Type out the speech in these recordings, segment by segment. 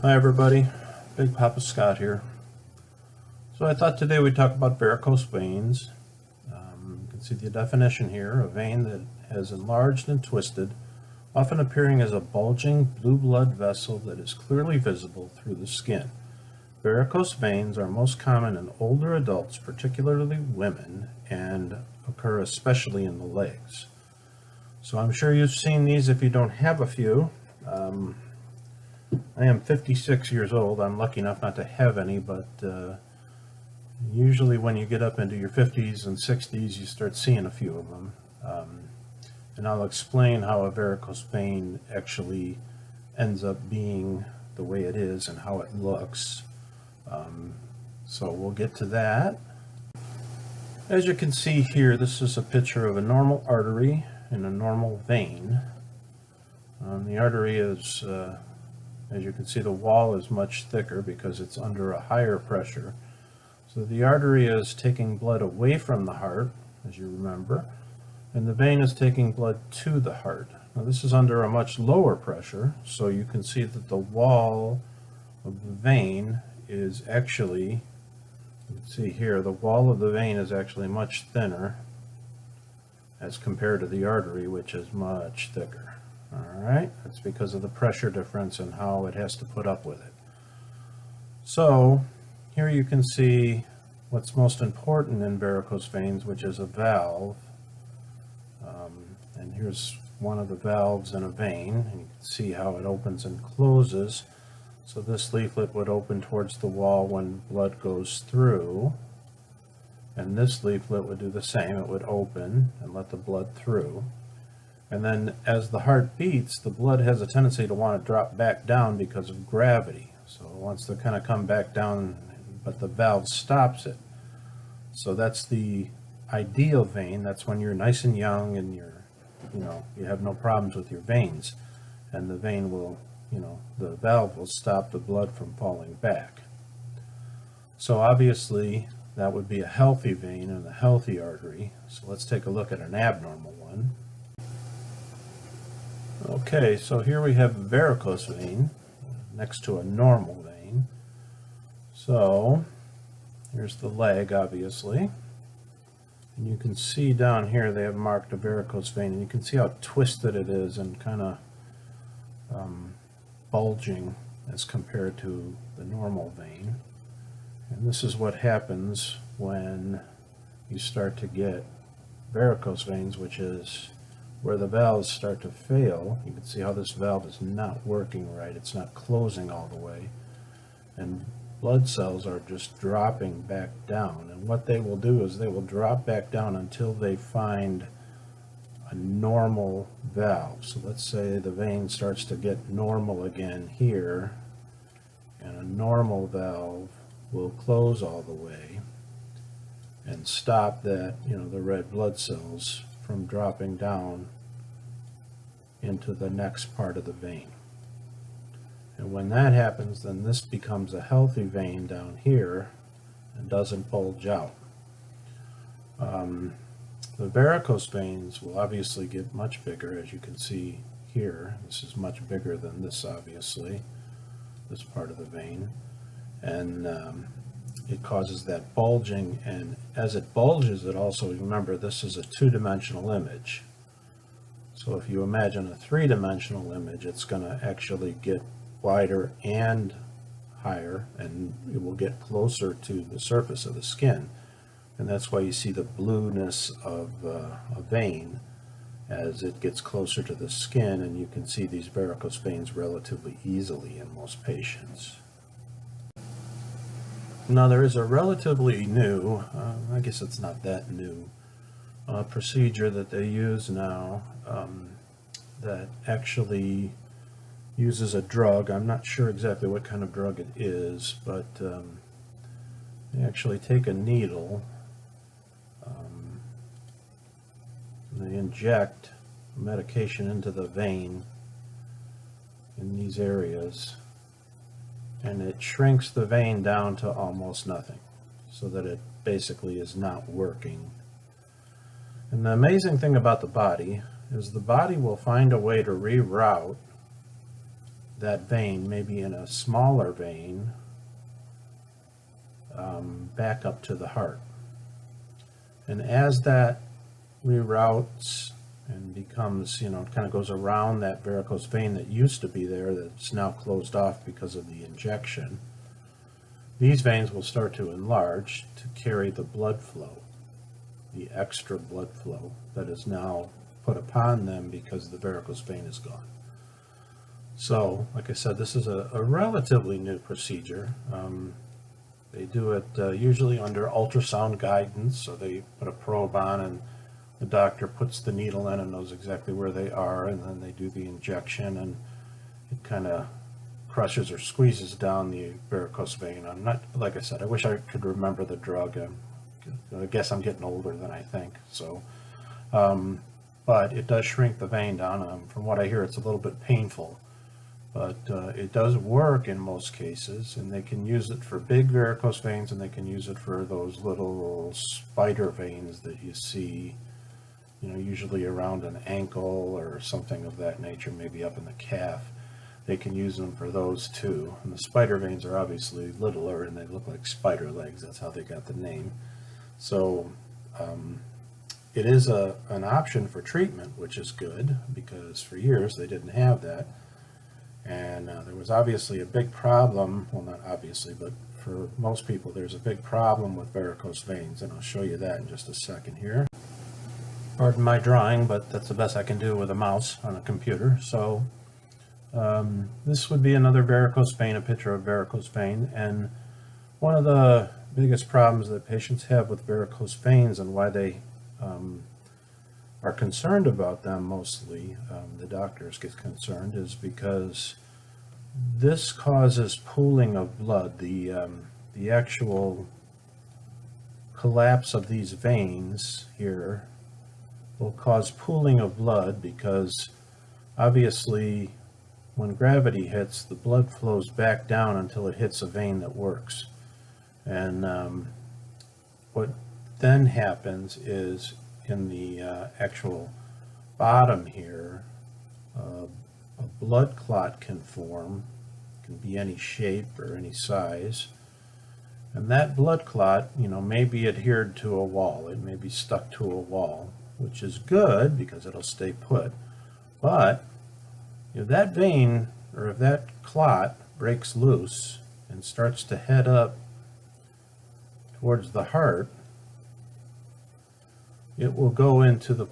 Hi everybody, Big Papa Scott here. So I thought today we'd talk about varicose veins. You can see the definition here: a vein that has enlarged and twisted, often appearing as a bulging blue blood vessel that is clearly visible through the skin. Varicose veins are most common in older adults, particularly women, and occur especially in the legs. So I'm sure you've seen these if you don't have a few. I am 56 years old. I'm lucky enough not to have any, but usually when you get up into your 50s and 60s, you start seeing a few of them. And I'll explain how a varicose vein actually ends up being the way it is and how it looks. So we'll get to that. As you can see here, this is a picture of a normal artery and a normal vein. The artery is as you can see, the wall is much thicker because it's under a higher pressure. So the artery is taking blood away from the heart, as you remember, and the vein is taking blood to the heart. Now this is under a much lower pressure, so you can see that the wall of the vein is actually, you can see here, the wall of the vein is actually much thinner as compared to the artery, which is much thicker. Alright, that's because of the pressure difference and how it has to put up with it. So here you can see what's most important in varicose veins, which is a valve. And here's one of the valves in a vein, and you can see how it opens and closes. So this leaflet would open towards the wall when blood goes through, and this leaflet would do the same. It would open and let the blood through. And then as the heart beats, the blood has a tendency to want to drop back down because of gravity. So it wants to kind of come back down, but the valve stops it. So that's the ideal vein. That's when you're nice and young and you have no problems with your veins. And the vein will, the valve will stop the blood from falling back. So obviously that would be a healthy vein and a healthy artery. So let's take a look at an abnormal one. Okay, so here we have a varicose vein next to a normal vein. So here's the leg, obviously, and you can see down here they have marked a varicose vein, and you can see how twisted it is and kind of bulging as compared to the normal vein. And this is what happens when you start to get varicose veins, which is where the valves start to fail. You can see how this valve is not working right. It's not closing all the way. And blood cells are just dropping back down. And what they will do is they will drop back down until they find a normal valve. So let's say the vein starts to get normal again here, and a normal valve will close all the way and stop that, the red blood cells from dropping down into the next part of the vein. And when that happens, then this becomes a healthy vein down here and doesn't bulge out. The varicose veins will obviously get much bigger, as you can see here. This is much bigger than this, obviously, this part of the vein. And it causes that bulging, and as it bulges, it also, remember, this is a two-dimensional image. So if you imagine a three-dimensional image, it's going to actually get wider and higher, and it will get closer to the surface of the skin. And that's why you see the blueness of a vein as it gets closer to the skin, and you can see these varicose veins relatively easily in most patients. Now there is a relatively new, I guess it's not that new, procedure that they use now that actually uses a drug. I'm not sure exactly what kind of drug it is, but they actually take a needle, and they inject medication into the vein in these areas, and it shrinks the vein down to almost nothing, so that it basically is not working. And the amazing thing about the body is the body will find a way to reroute that vein, maybe in a smaller vein, back up to the heart. And as that reroutes and becomes, kind of goes around that varicose vein that used to be there, that's now closed off because of the injection, these veins will start to enlarge to carry the blood flow, the extra blood flow that is now put upon them because the varicose vein is gone. So, like I said, this is a relatively new procedure. They do it usually under ultrasound guidance, so they put a probe on and the doctor puts the needle in and knows exactly where they are, and then they do the injection, and it kind of crushes or squeezes down the varicose vein. I'm not, like I said, I wish I could remember the drug. I guess I'm getting older than I think. So, but it does shrink the vein down. From what I hear, it's a little bit painful, but it does work in most cases, and they can use it for big varicose veins, and they can use it for those little spider veins that you see, usually around an ankle or something of that nature, maybe up in the calf. They can use them for those too. And the spider veins are obviously littler and they look like spider legs. That's how they got the name. So it is an option for treatment, which is good, because for years they didn't have that. And there was obviously a big problem, well, not obviously, but for most people there's a big problem with varicose veins, and I'll show you that in just a second here. Pardon my drawing, but that's the best I can do with a mouse on a computer. So this would be another varicose vein, a picture of varicose vein, and one of the biggest problems that patients have with varicose veins and why they are concerned about them mostly, the doctors get concerned, is because this causes pooling of blood. The actual collapse of these veins here will cause pooling of blood, because obviously when gravity hits, the blood flows back down until it hits a vein that works. And what then happens is, in the actual bottom here, a blood clot can form. It can be any shape or any size. And that blood clot, may be adhered to a wall. It may be stuck to a wall, which is good because it'll stay put. But if that vein, or if that clot breaks loose and starts to head up towards the heart, it will go into the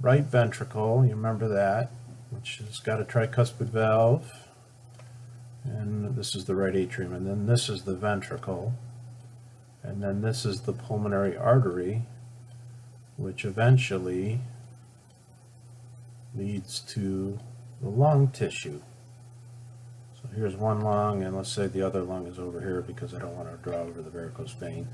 right ventricle, you remember that, which has got a tricuspid valve, and this is the right atrium, and then this is the ventricle, and then this is the pulmonary artery, which eventually leads to the lung tissue. So here's one lung, and let's say the other lung is over here because I don't want to draw over the varicose vein.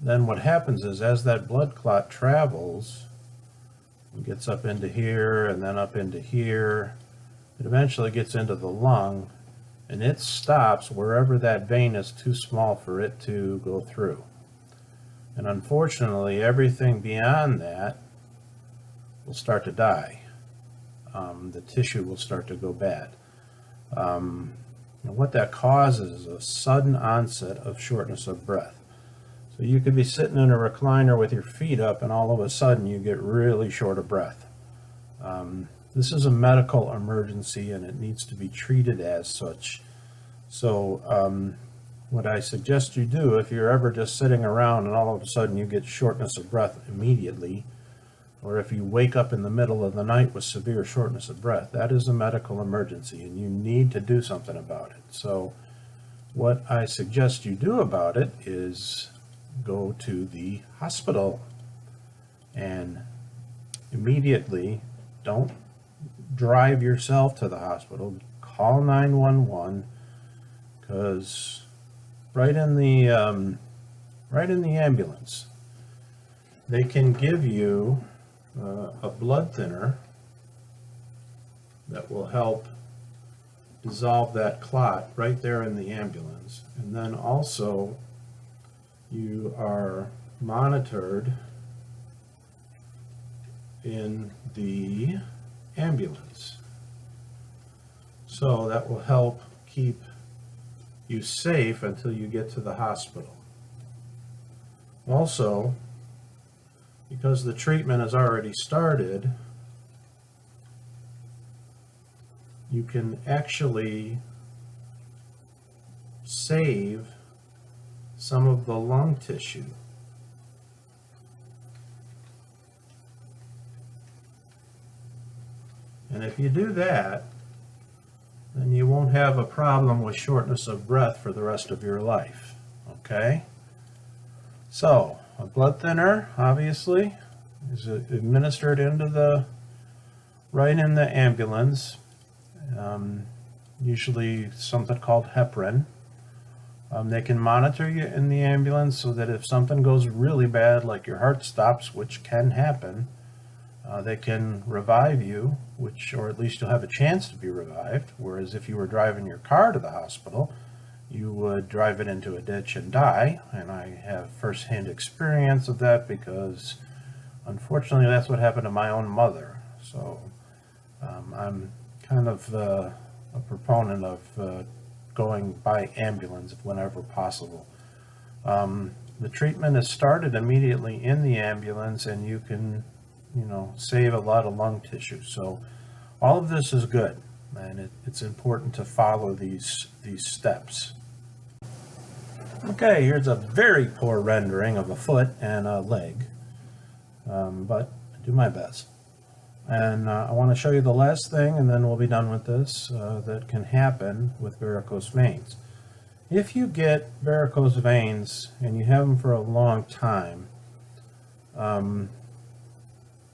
Then what happens is, as that blood clot travels, it gets up into here and then up into here, it eventually gets into the lung, and it stops wherever that vein is too small for it to go through. And unfortunately, everything beyond that will start to die. The tissue will start to go bad. And what that causes is a sudden onset of shortness of breath. So you could be sitting in a recliner with your feet up, and all of a sudden you get really short of breath. This is a medical emergency, and it needs to be treated as such. So what I suggest you do, if you're ever just sitting around and all of a sudden you get shortness of breath immediately, or if you wake up in the middle of the night with severe shortness of breath, that is a medical emergency, and you need to do something about it. So what I suggest you do about it is go to the hospital, and immediately, don't drive yourself to the hospital, call 911, because right in the ambulance, they can give you a blood thinner that will help dissolve that clot right there in the ambulance. And then also you are monitored in the ambulance. So that will help keep you safe until you get to the hospital. Also, because the treatment has already started, you can actually save some of the lung tissue. And if you do that, then you won't have a problem with shortness of breath for the rest of your life. Okay? So, a blood thinner, obviously, is administered right in the ambulance. Usually something called heparin. They can monitor you in the ambulance so that if something goes really bad, like your heart stops, which can happen, they can revive you, or at least you'll have a chance to be revived. Whereas if you were driving your car to the hospital, you would drive it into a ditch and die. And I have firsthand experience of that because, unfortunately, that's what happened to my own mother. So I'm kind of a proponent of going by ambulance whenever possible. The treatment is started immediately in the ambulance, and you can save a lot of lung tissue. So all of this is good, and it's important to follow these steps. Okay, here's a very poor rendering of a foot and a leg, but I do my best. And I want to show you the last thing, and then we'll be done with this, that can happen with varicose veins. If you get varicose veins and you have them for a long time,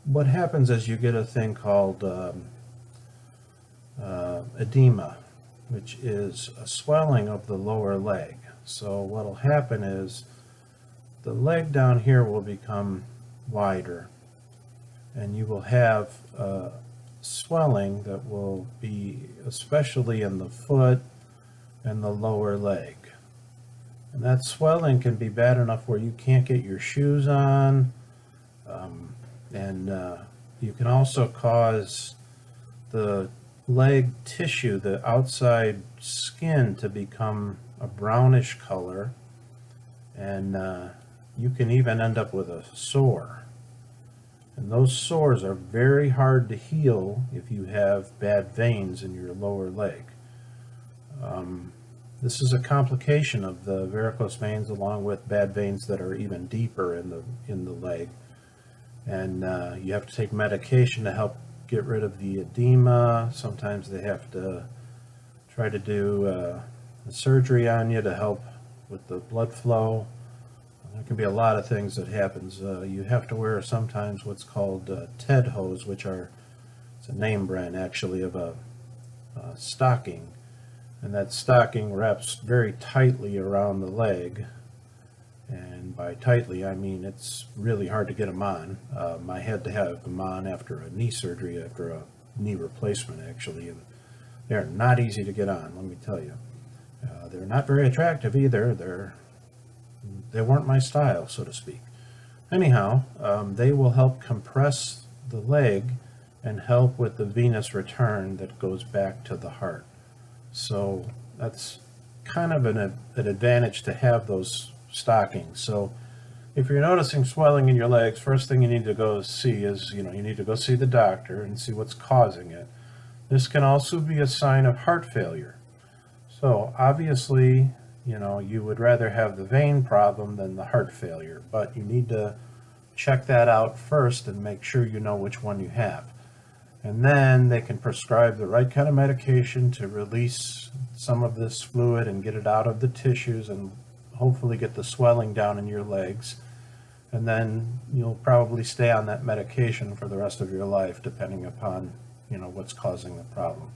what happens is you get a thing called edema, which is a swelling of the lower leg. So what will happen is the leg down here will become wider, and you will have swelling that will be especially in the foot and the lower leg. And that swelling can be bad enough where you can't get your shoes on, and you can also cause the leg tissue, the outside skin, to become a brownish color, and you can even end up with a sore. And those sores are very hard to heal if you have bad veins in your lower leg. This is a complication of the varicose veins, along with bad veins that are even deeper in the leg. And you have to take medication to help get rid of the edema. Sometimes they have to try to do a surgery on you to help with the blood flow. There can be a lot of things that happens. You have to wear sometimes what's called TED hose, which it's a name brand actually of a stocking. And that stocking wraps very tightly around the leg. And by tightly, I mean it's really hard to get them on. I had to have them on after a knee surgery, after a knee replacement actually. And they're not easy to get on, let me tell you. They're not very attractive either. They weren't my style, so to speak. Anyhow, they will help compress the leg and help with the venous return that goes back to the heart. So that's kind of an advantage to have those stockings. So if you're noticing swelling in your legs, first thing you need to go see is, you need to go see the doctor and see what's causing it. This can also be a sign of heart failure. So obviously, you would rather have the vein problem than the heart failure, but you need to check that out first and make sure you know which one you have. And then they can prescribe the right kind of medication to release some of this fluid and get it out of the tissues and hopefully get the swelling down in your legs. And then you'll probably stay on that medication for the rest of your life, depending upon, what's causing the problem.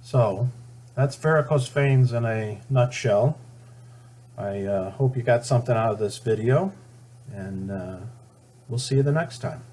So that's varicose veins in a nutshell. I hope you got something out of this video, and we'll see you the next time.